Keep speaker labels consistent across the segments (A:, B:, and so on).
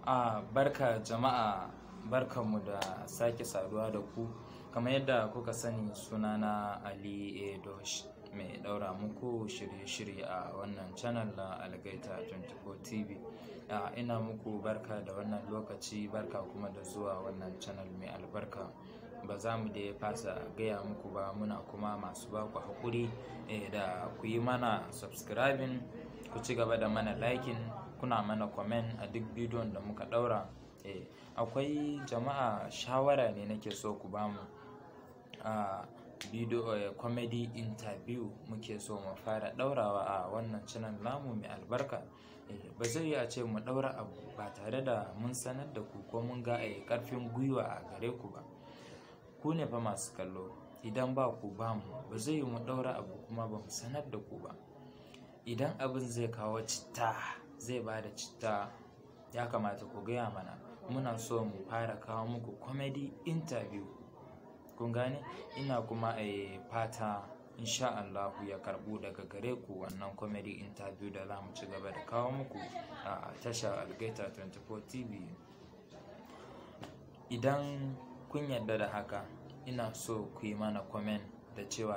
A: Barka jama'a, barkanmu da sake saduwa da ku. Kamar yadda kuka sani, sunana Ali Dosh, mai daura muku shirye-shirye a wannan channel na Algaita 24 TV. Ina muku barka da wannan lokaci, barka kuma da zuwa wannan channel mai albarka. Ba za mu da fasa gaya muku ba, muna kuma masu baku haƙuri da ku yi mana subscribing, ku ci gaba da mana liking, kuna mana comment a duk bidiyon da muka daura. Akwai jama'a, shawara ne nake so ku bamu. Bidiyo comedy interview muke so mu fara daurawa a wannan channel namu mai albarka. Ba zai yi a ce mu daura abu ba tare da mun sanar da ku ko mun ga karfin gwiwa a gare ku ba. Ku ne fa masu kallo, idan ba ku ba mu, ba zai yi mu daura abu kuma ba mu sanar da ku ba. Idan abin zai kawo citta, zai ba da citta, ya kamata ku gaya mana. Muna so mu fara kawo muku comedy interview, kun gane? Ina kuma fata insha Allah ya karbu daga gare ku wannan comedy interview da za mu ci gaba da kawo muku a tashar Algaita 24 TV. Idan kun yarda da haka, ina so ku yi mana comment da cewa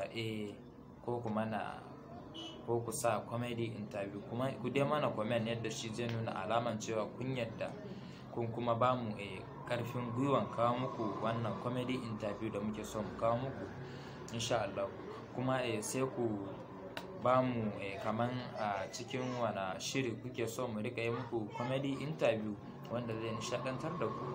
A: ko ku sa comedy interview, kuma ku dai mana comment yadda shi zai nuna alaman cewa kun yarda, kun kuma ba mu karfin gwiwan kawo muku wannan comedy interview da muke so mu kawo muku insha Allah. Kuma sai ku ba mu kaman a cikin wana shiri kuke so mu rika yi muku comedy interview wanda zai nishadantar da ku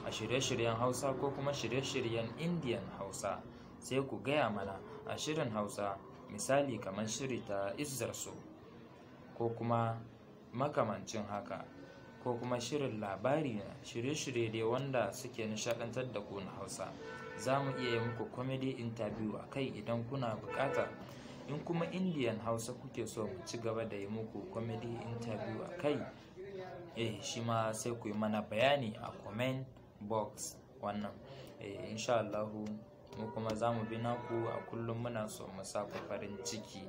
A: a shirye-shiryen Hausa ko kuma shirye-shiryen Indian Hausa. Sai ku gaya mana a shirin Hausa, misali kamar shiri ta Izzar So, ko kuma makamancin haka, ko kuma shirin labari na shirye-shirye dai wanda suke nishadantar da ku na Hausa. Za mu iya yi muku comedy interview a kai idan kuna bukata. In kuma Indian Hausa kuke so mu ci gaba da yi muku comedy interview a kai, shi ma sai ku yi mana bayani a comment box wannan. Insha Allah mu kuma za mu bi naku a kullum. Muna so mu sa ku farin ciki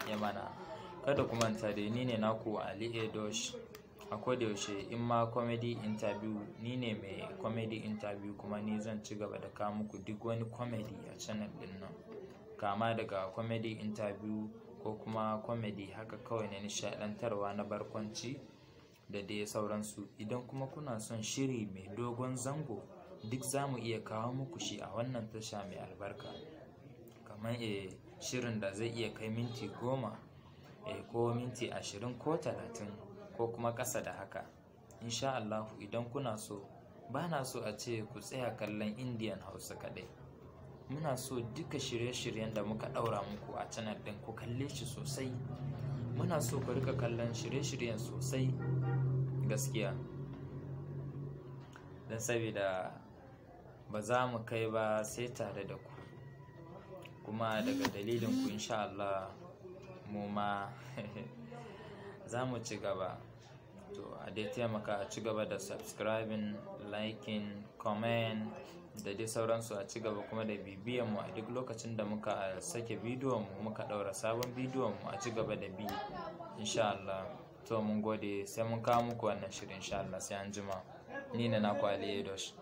A: ya mana. Kada ku manta da ni ne naku Ali Dosh. A koda yaushe in ma comedy interview, ni ne mai comedy interview, kuma ni zan ci gaba da kawo muku duk wani comedy a channel din nan, kama daga comedy interview ko kuma comedy haka kawai na nishadantarwa na barkwanci da dai sauransu. Idan kuma kuna son shiri mai dogon zango, duk za mu iya kawo muku shi a wannan tasha mai albarka. Kamar shirin da zai iya kai minti 10 ko minti 20 ko 30 ko kuma ƙasa da haka. Insha Allah, idan kuna so, ba na so a ce ku tsaya kallon Indian Hausa kaɗai. Muna so duka shirye-shiryen da muka ɗaura muku a channel ɗin ku kalle shi sosai. Muna so ku rika kallon shirye-shiryen sosai gaskiya, don saboda ba za mu kai ba sai tare da ku, kuma daga dalilin ku insha Allah mu ma za mu ci gaba. To a dai taimaka a ci gaba da subscribing, liking, comment da dai sauransu. A ci gaba kuma da bibiyan mu a duk lokacin da muka sake bidiyon mu, muka daura sabon bidiyon mu, a ci gaba da bi insha Allah. To mun gode, sai mun kawo muku wannan shirin insha Allah. Sai an jima. Ni ne naku Ali Dosh.